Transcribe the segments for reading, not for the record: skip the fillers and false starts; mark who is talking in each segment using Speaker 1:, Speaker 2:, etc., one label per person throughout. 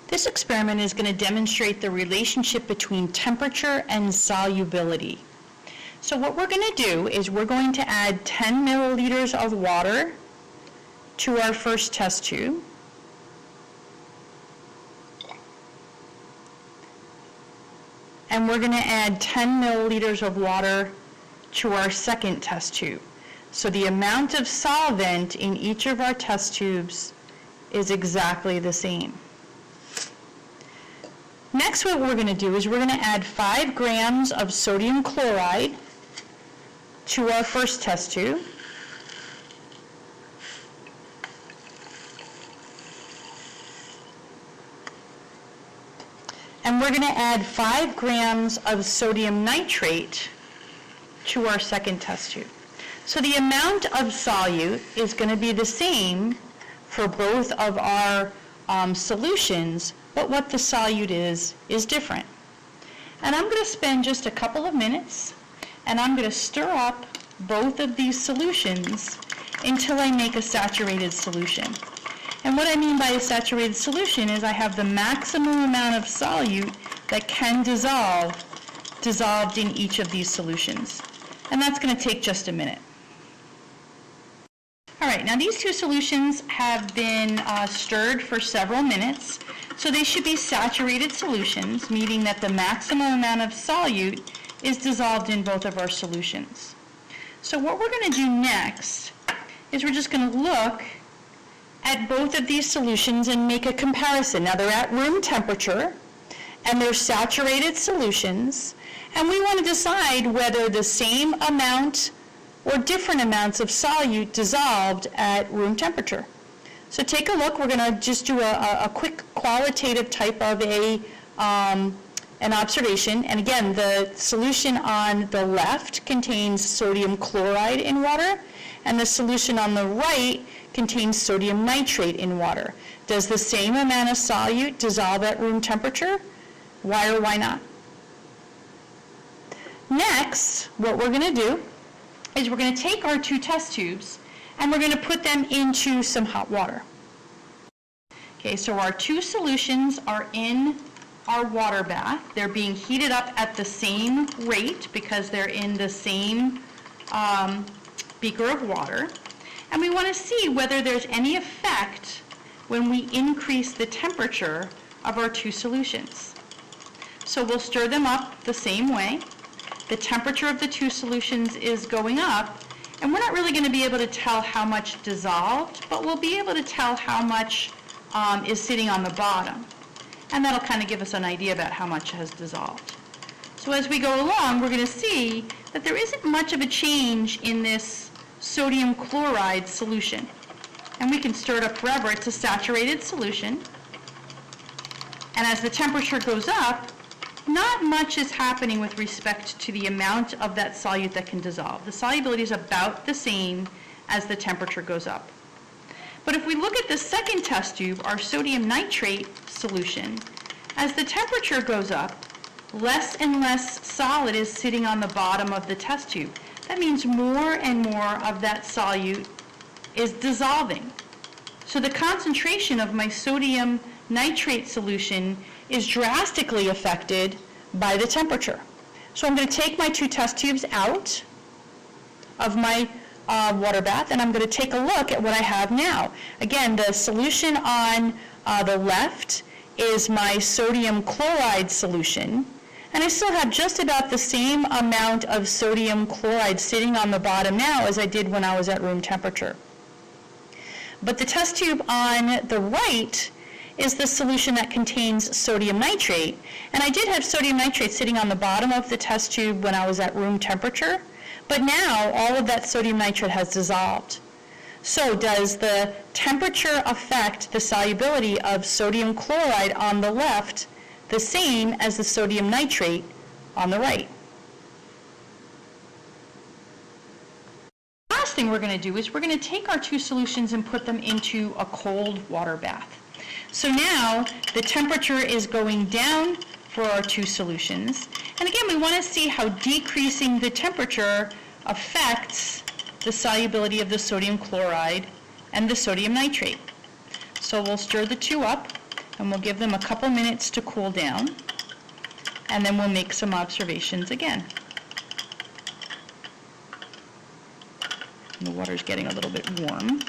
Speaker 1: This experiment is going to demonstrate the relationship between temperature and solubility. So what we're going to do is we're going to add 10 milliliters of water to our first test tube. And we're going to add 10 milliliters of water to our second test tube. So the amount of solvent in each of our test tubes is exactly the same. Next, what we're going to do is we're going to add 5 grams of sodium chloride to our first test tube. And we're going to add 5 grams of sodium nitrate to our second test tube. So the amount of solute is going to be the same for both of our solutions, but what the solute is different. And I'm going to spend just a couple of minutes and I'm going to stir up both of these solutions until I make a saturated solution. And what I mean by a saturated solution is I have the maximum amount of solute that can dissolved in each of these solutions. And that's going to take just a minute. All right, now these two solutions have been stirred for several minutes, so they should be saturated solutions, meaning that the maximum amount of solute is dissolved in both of our solutions. So what we're going to do next is we're just going to look at both of these solutions and make a comparison. Now they're at room temperature and they're saturated solutions, and we want to decide whether the same amount or different amounts of solute dissolved at room temperature. So take a look. We're going to just do a quick qualitative type of an observation. And again, the solution on the left contains sodium chloride in water, and the solution on the right contains sodium nitrate in water. Does the same amount of solute dissolve at room temperature? Why or why not? Next, what we're going to do is we're going to take our 2 test tubes and we're going to put them into some hot water. Okay, so our 2 solutions are in our water bath. They're being heated up at the same rate because they're in the same beaker of water. And we want to see whether there's any effect when we increase the temperature of our 2 solutions. So we'll stir them up the same way. The temperature of the 2 solutions is going up, and we're not really going to be able to tell how much dissolved, but we'll be able to tell how much is sitting on the bottom. And that'll kind of give us an idea about how much has dissolved. So as we go along, we're going to see that there isn't much of a change in this sodium chloride solution. And we can stir it up forever. It's a saturated solution. And as the temperature goes up, not much is happening with respect to the amount of that solute that can dissolve. The solubility is about the same as the temperature goes up. But if we look at the second test tube, our sodium nitrate solution, as the temperature goes up, less and less solid is sitting on the bottom of the test tube. That means more and more of that solute is dissolving. So the concentration of my sodium nitrate solution is drastically affected by the temperature. So I'm going to take my 2 test tubes out of my water bath, and I'm going to take a look at what I have now. Again, the solution on the left is my sodium chloride solution, and I still have just about the same amount of sodium chloride sitting on the bottom now as I did when I was at room temperature. But the test tube on the right is the solution that contains sodium nitrate. And I did have sodium nitrate sitting on the bottom of the test tube when I was at room temperature, but now all of that sodium nitrate has dissolved. So does the temperature affect the solubility of sodium chloride on the left the same as the sodium nitrate on the right? The last thing we're going to do is we're going to take our 2 solutions and put them into a cold water bath. So now the temperature is going down for our 2 solutions. And again, we want to see how decreasing the temperature affects the solubility of the sodium chloride and the sodium nitrate. So we'll stir the 2 up. And we'll give them a couple minutes to cool down, and then we'll make some observations again. And the water's getting a little bit warm.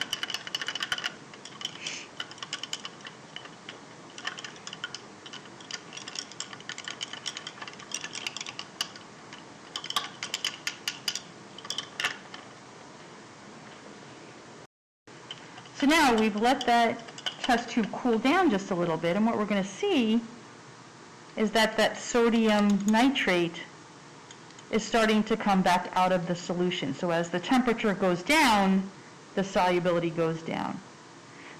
Speaker 1: So now we've let that test tube cool down just a little bit, and what we're going to see is that that sodium nitrate is starting to come back out of the solution. So as the temperature goes down, the solubility goes down.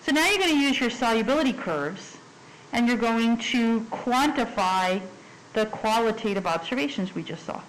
Speaker 1: So now you're going to use your solubility curves, and you're going to quantify the qualitative observations we just saw.